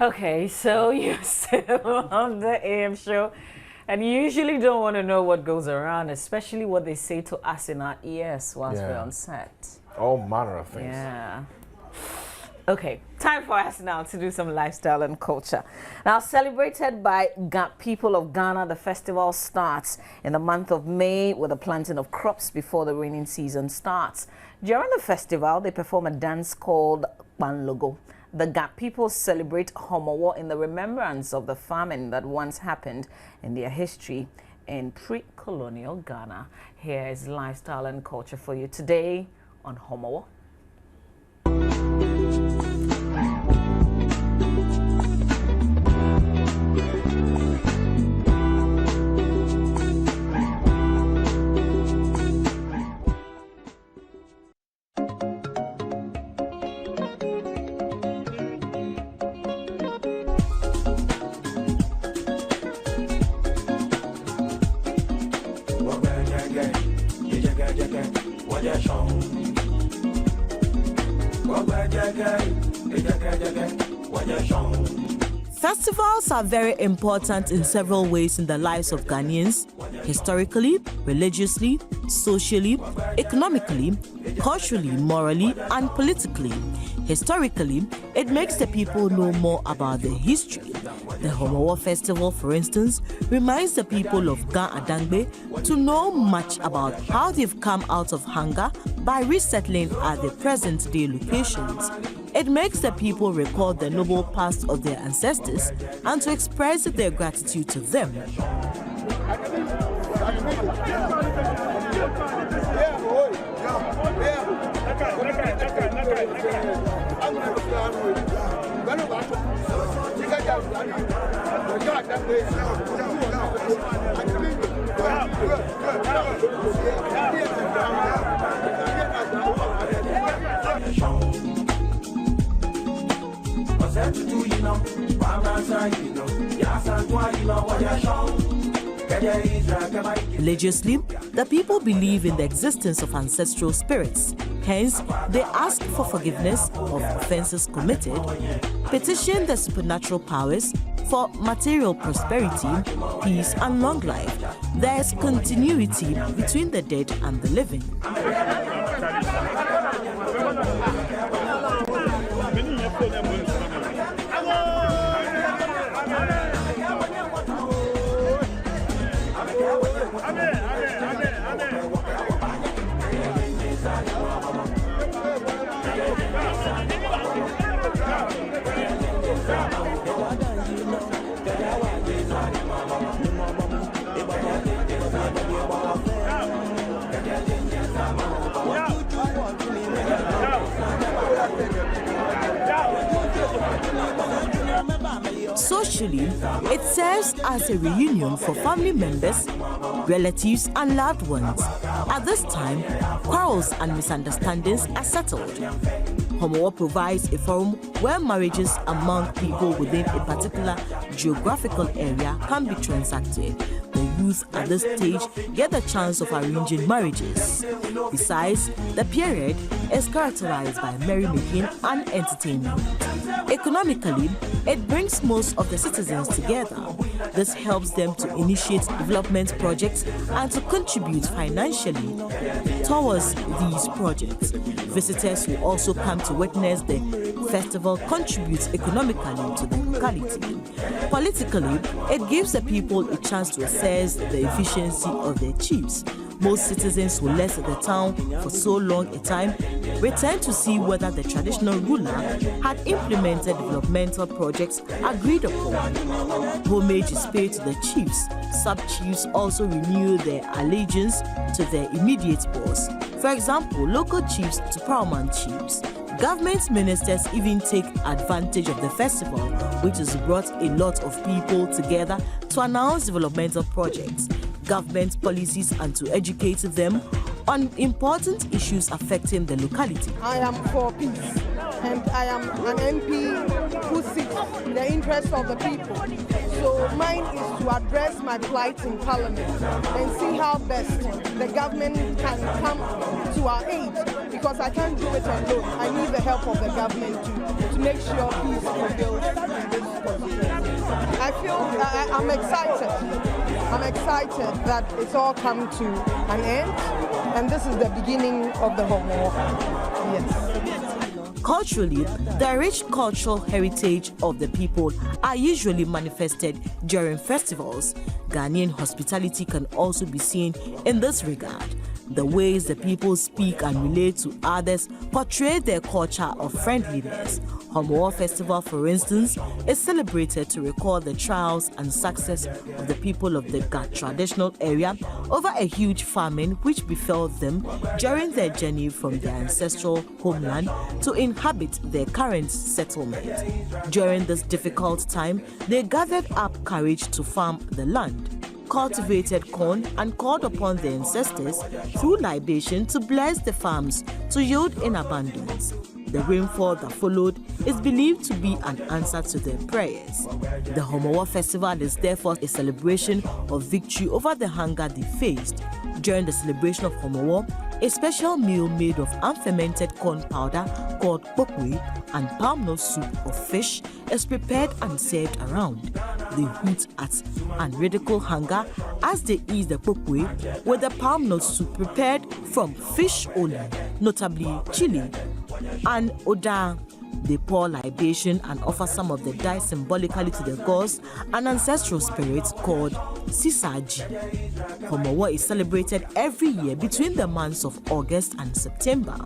Okay, so you're still on the AM show, and you usually don't want to know what goes around, especially what they say to us in our ears whilst we're on set. All manner of things. Yeah. Okay, time for us now to do some lifestyle and culture. Now, celebrated by people of Ghana, the festival starts in the month of May with the planting of crops before the raining season starts. During the festival, they perform a dance called Banlogo. The Gap people celebrate Homowo in the remembrance of the famine that once happened in their history in pre-colonial Ghana. Here is lifestyle and culture for you today on Homowo. Festivals are very important in several ways in the lives of Ghanaians, historically, religiously, socially, economically, culturally, morally, and politically. Historically, it makes the people know more about their history. The Homowo Festival, for instance, reminds the people of Ga Adangbe to know much about how they've come out of hunger by resettling at their present-day locations. It makes the people recall the noble past of their ancestors and to express their gratitude to them. Religiously, the people believe in the existence of ancestral spirits. Hence, they ask for forgiveness of offenses committed, petition the supernatural powers for material prosperity, peace, and long life. There is continuity between the dead and the living. Socially, it serves as a reunion for family members, relatives, and loved ones. At this time, quarrels and misunderstandings are settled. Homowo provides a forum where marriages among people within a particular geographical area can be transacted. The youth at this stage get the chance of arranging marriages. Besides, the period is characterized by merrymaking and entertainment. Economically, it brings most of the citizens together. This helps them to initiate development projects and to contribute financially towards these projects. Visitors who also come to witness the festival contribute economically to the locality. Politically, it gives the people a chance to assess the efficiency of their chiefs. Most citizens who left the town for so long a time return to see whether the traditional ruler had implemented developmental projects agreed upon. Homage is paid to the chiefs. Sub-chiefs also renew their allegiance to their immediate boss. For example, local chiefs to paramount chiefs. Government ministers even take advantage of the festival, which has brought a lot of people together to announce developmental projects, government policies, and to educate them on important issues affecting the locality. I am for peace, and I am an MP who seeks the interests of the people. So mine is to address my plight in Parliament and see how best the government can come to our aid. because I can't do it alone. I need the help of the government to make sure peace prevails in this constituency. I feel I'm excited. I'm excited that it's all come to an end, and this is the beginning of the Homowo. Yes. Culturally, the rich cultural heritage of the people are usually manifested during festivals. Ghanaian hospitality can also be seen in this regard. The ways the people speak and relate to others portray their culture of friendliness. Homowo Festival, for instance, is celebrated to recall the trials and success of the people of the Ga traditional area over a huge famine which befell them during their journey from their ancestral homeland to inhabit their current settlement. During this difficult time, they gathered up courage to farm the land, cultivated corn, and called upon their ancestors through libation to bless the farms to yield in abundance. The rainfall that followed is believed to be an answer to their prayers. The Homowo Festival is therefore a celebration of victory over the hunger they faced. During the celebration of Homowo, a special meal made of unfermented corn powder called pokwe and palm nut soup of fish is prepared and served around. They hoot at and ridicule hunger as they eat the pokwe with the palm nut soup prepared from fish only, notably chili and oda. They pour libation and offer some of the dye symbolically to the gods and ancestral spirits called Sisaji. Homowo is celebrated every year between the months of August and September.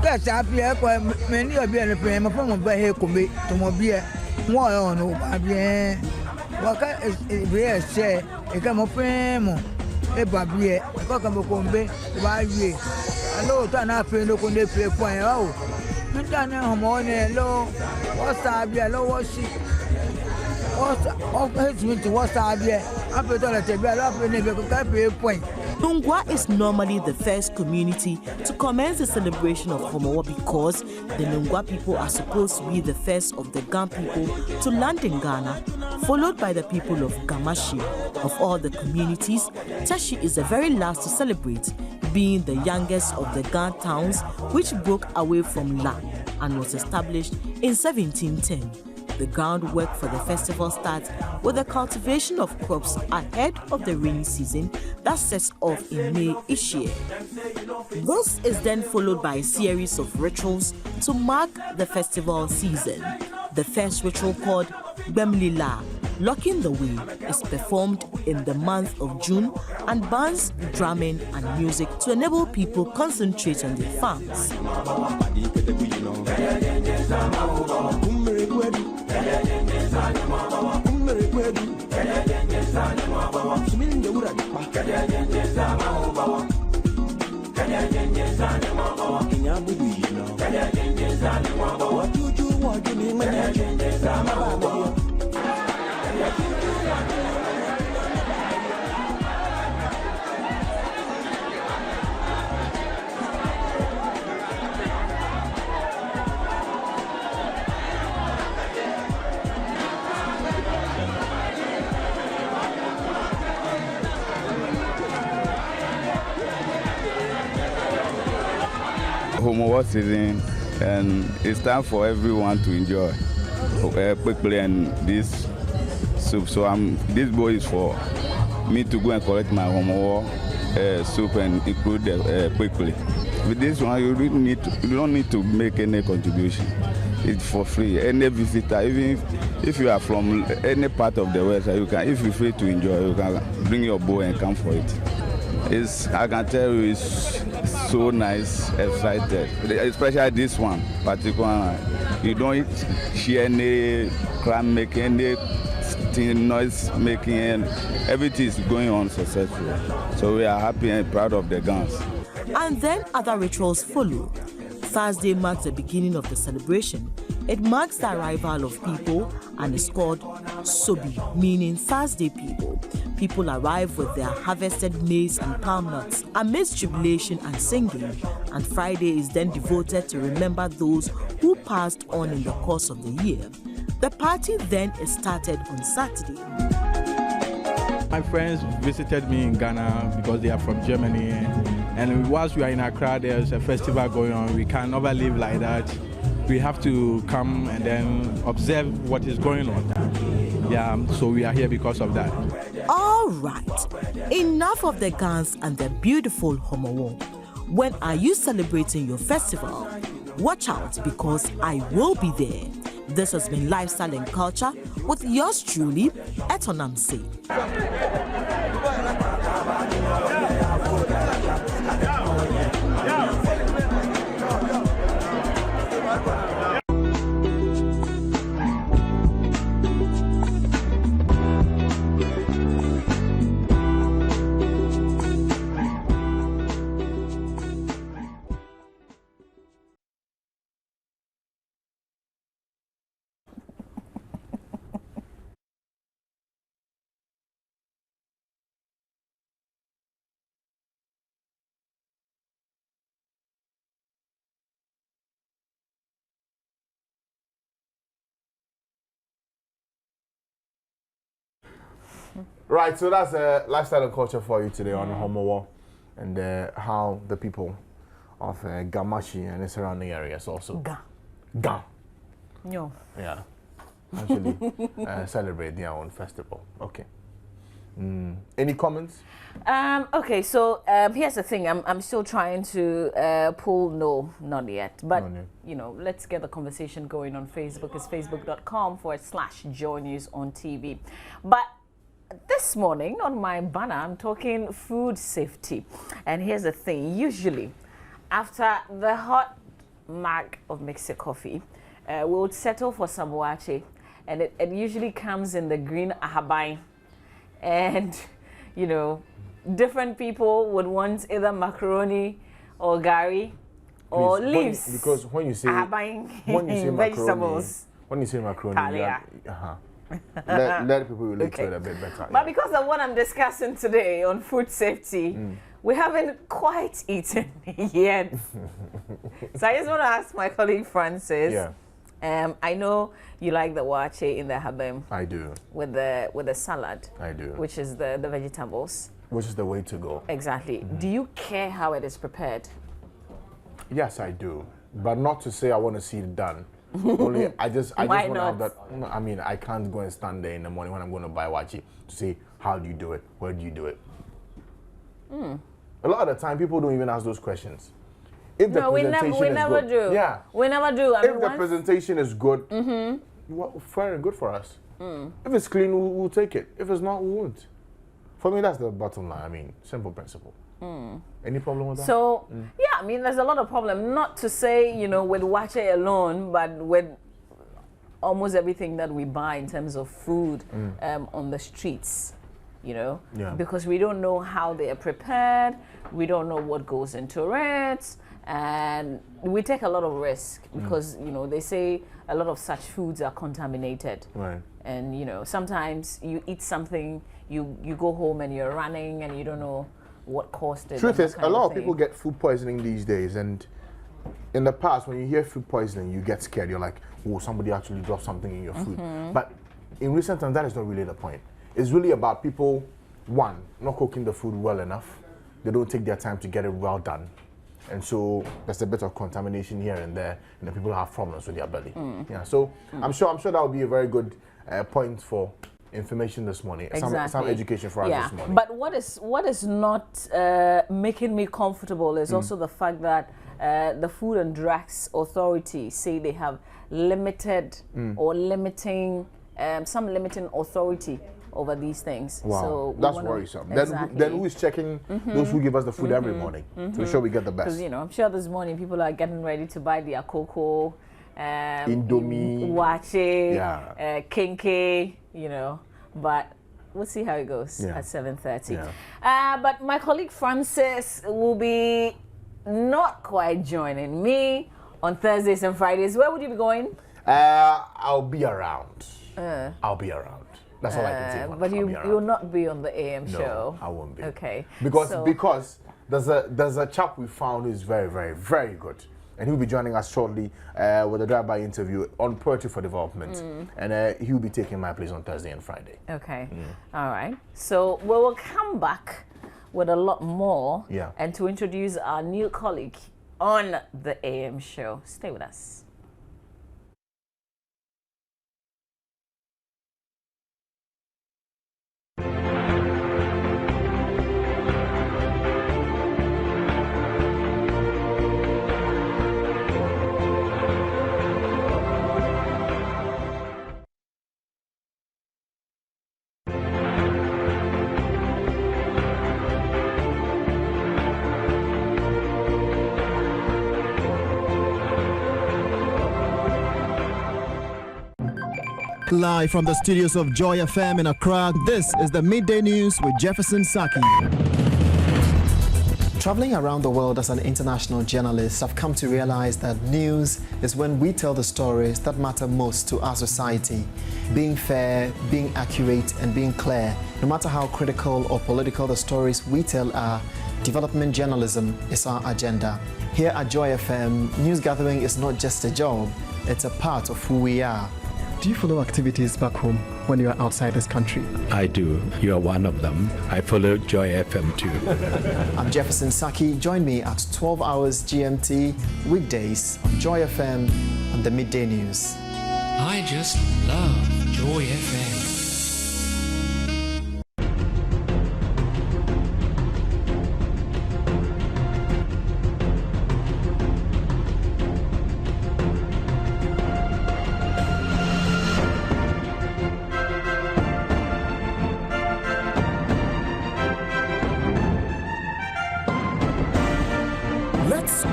That's happy. Many of you are playing my phone by here. Come to my beer. Why on over beer? What is beer? Say, I come up him. A baby, a cockambe, by ye. Hello, turn up and look on the play point. Oh, you done a hormone low. What's that? Be a low was she? What's of his winter? What's that? I put on a table up and never point. Lungwa is normally the first community to commence the celebration of Homowo because the Lungwa people are supposed to be the first of the Gan people to land in Ghana, followed by the people of Gamashi. Of all the communities, Tashi is the very last to celebrate, being the youngest of the Gan towns which broke away from La and was established in 1710. The groundwork for the festival starts with the cultivation of crops ahead of the rainy season that sets off in May each year. This is then followed by a series of rituals to mark the festival season. The first ritual, called Bemlila, Locking the Way, is performed in the month of June and bands, drumming and music to enable people concentrate on their farms. Homowo season, and it's time for everyone to enjoy quickly and this soup. So this bowl is for me to go and collect my Homowo soup and include quickly. With this one, you don't need to make any contribution. It's for free. Any visitor, even if you are from any part of the West, you can. If you feel to enjoy, you can bring your bowl and come for it. I can tell you, it's so nice, excited, especially this one particularly. You don't hear any crime making, any noise making, and everything is going on successfully. So we are happy and proud of the guns. And then other rituals follow. Thursday marks the beginning of the celebration. It marks the arrival of people and is called Sobi, meaning Thursday people. People arrive with their harvested maize and palm nuts amidst jubilation and singing, and Friday is then devoted to remember those who passed on in the course of the year. The party then is started on Saturday. My friends visited me in Ghana because they are from Germany, and whilst we are in Accra, there's a festival going on. We can never live like that. We have to come and then observe what is going on. Yeah, so we are here because of that. All right, enough of the guns and the beautiful Homowo. When are you celebrating your festival? Watch out because I will be there. This has been Lifestyle and Culture with yours truly, Etonamse. Right, so that's lifestyle and culture for you today on Homowo, and how the people of Gamashi and the surrounding areas also Ga. No. Yeah, actually celebrate their own festival. Okay. Any comments? Okay, so here's the thing. I'm still trying to pull no, not yet. But, you know, let's get the conversation going on Facebook. It's facebook.com/Joy News on TV. But this morning on my banner, I'm talking food safety. And here's the thing. Usually, after the hot mug of mixed coffee, we'll settle for some wache. And it usually comes in the green ahabai. And, you know, different people would want either macaroni or gari or leaves. Because when you say vegetables, when you say macaroni, let people relate to it a bit better. But because of what I'm discussing today on food safety, we haven't quite eaten yet. So I just want to ask my colleague Francis. Yeah. I know you like the wache in the habem. I do. With the salad. I do. Which is the vegetables. Which is the way to go. Exactly. Do you care how it is prepared? Yes, I do. But not to say I want to see it done. Only I just want to have that. I mean, I can't go and stand there in the morning when I'm going to buy wachi to say, how do you do it? Where do you do it? A lot of the time, people don't even ask those questions. If the presentation we never do. Yeah. We never do. I mean, if the presentation is good, well, fair and good for us. If it's clean, we'll take it. If it's not, we won't. For me, that's the bottom line. I mean, simple principle. Any problem with that? So, yeah, I mean, there's a lot of problem. Not to say, you know, with wache alone, but with almost everything that we buy in terms of food on the streets, you know, because we don't know how they are prepared. We don't know what goes into it. And we take a lot of risk because, you know, they say a lot of such foods are contaminated. Right. And, you know, sometimes you eat something, you go home and you're running and you don't know what caused it. Truth is, a lot of people get food poisoning these days. And in the past, when you hear food poisoning, you get scared. You're like, oh, somebody actually dropped something in your food. But in recent times, that is not really the point. It's really about people, one, not cooking the food well enough. They don't take their time to get it well done. And so there's a bit of contamination here and there, and the people have problems with their belly. Yeah, so I'm sure that will be a very good point for information this morning. Exactly. Some education for us this morning. But what is not making me comfortable is also the fact that the Food and Drugs Authority say they have limited or limiting some limiting authority over these things. Wow, so that's worrisome. Exactly. Then who is checking those who give us the food every morning to ensure we get the best? Because, you know, I'm sure this morning people are getting ready to buy their cocoa, Indomie, wache, kinke, you know, but we'll see how it goes at 7:30. But my colleague Francis will be not quite joining me on Thursdays and Fridays. Where would you be going? I'll be around. I'll be around. That's all I can say. But you will not be on the AM show. No, I won't be. Okay. Because there's a chap we found who's very, very, very good. And he'll be joining us shortly with a drive-by interview on Poetry for Development. And he'll be taking my place on Thursday and Friday. Okay. All right. So we will come back with a lot more. Yeah. And to introduce our new colleague on the AM show. Stay with us. Live from the studios of Joy FM in Accra, this is the Midday News with Jefferson Saki. Traveling around the world as an international journalist, I've come to realize that news is when we tell the stories that matter most to our society. Being fair, being accurate, and being clear, no matter how critical or political the stories we tell are, development journalism is our agenda. Here at Joy FM, news gathering is not just a job, it's a part of who we are. Do you follow activities back home when you are outside this country? I do. You are one of them. I follow Joy FM too. I'm Jefferson Saki. Join me at 12 hours GMT weekdays on Joy FM on the Midday News. I just love Joy FM.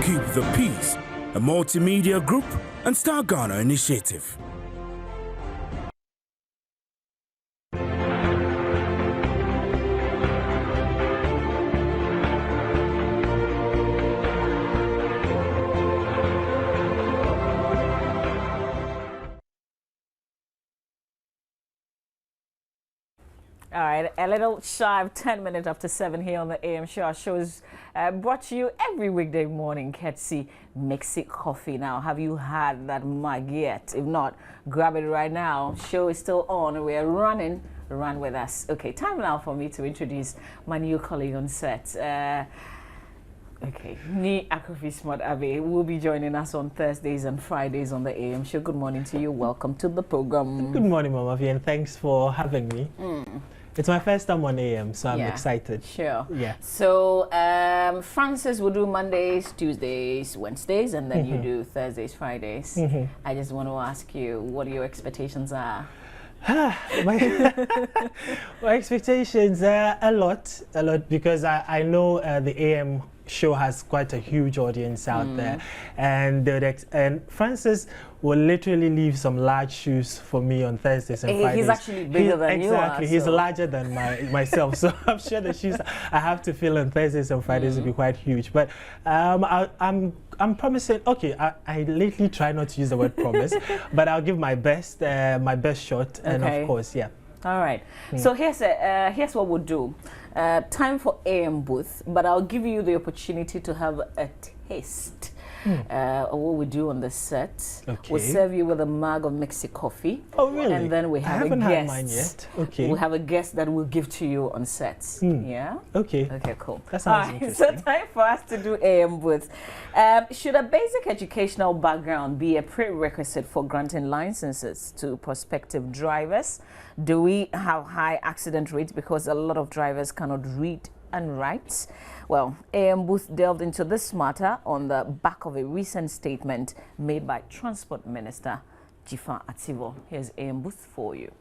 Keep the Peace, a multimedia group and Star Ghana initiative. All right, a little shy of 10 minutes after 7 here on the AM show. Our show is brought to you every weekday morning, courtesy Mixi Coffee. Now, have you had that mug yet? If not, grab it right now. Show is still on. We're running. Run with us. Okay, time now for me to introduce my new colleague on set. Okay, Ni Akofi Smart Abe will be joining us on Thursdays and Fridays on the AM show. Good morning to you. Welcome to the program. Good morning, Mama V, and thanks for having me. It's my first time on AM, so I'm excited. Sure. Yeah. So Francis will do Mondays, Tuesdays, Wednesdays, and then you do Thursdays, Fridays. I just want to ask you what your expectations are. my expectations are a lot, because I know the AM show has quite a huge audience out there, and Francis will literally leave some large shoes for me on Thursdays and Fridays. He's actually bigger than you are. Exactly, he's larger than myself, so I'm sure the shoes I have to fill on Thursdays and Fridays will be quite huge. But I'm promising. Okay, I lately try not to use the word promise, but I'll give my best shot, and of course, yeah. All right. So here's what we'll do. Time for AM booth, but I'll give you the opportunity to have a taste of what we do on the set. Okay. We'll serve you with a mug of Mixi coffee. Oh, really? And then we have I haven't a guest. had mine yet. Okay. We have a guest that we'll give to you on set. Yeah? Okay. Okay, cool. That sounds interesting. So time for us to do AM booth. Should a basic educational background be a prerequisite for granting licenses to prospective drivers? Do we have high accident rates because a lot of drivers cannot read and write? Well, AM Booth delved into this matter on the back of a recent statement made by Transport Minister Jifa Ativo. Here's AM Booth for you.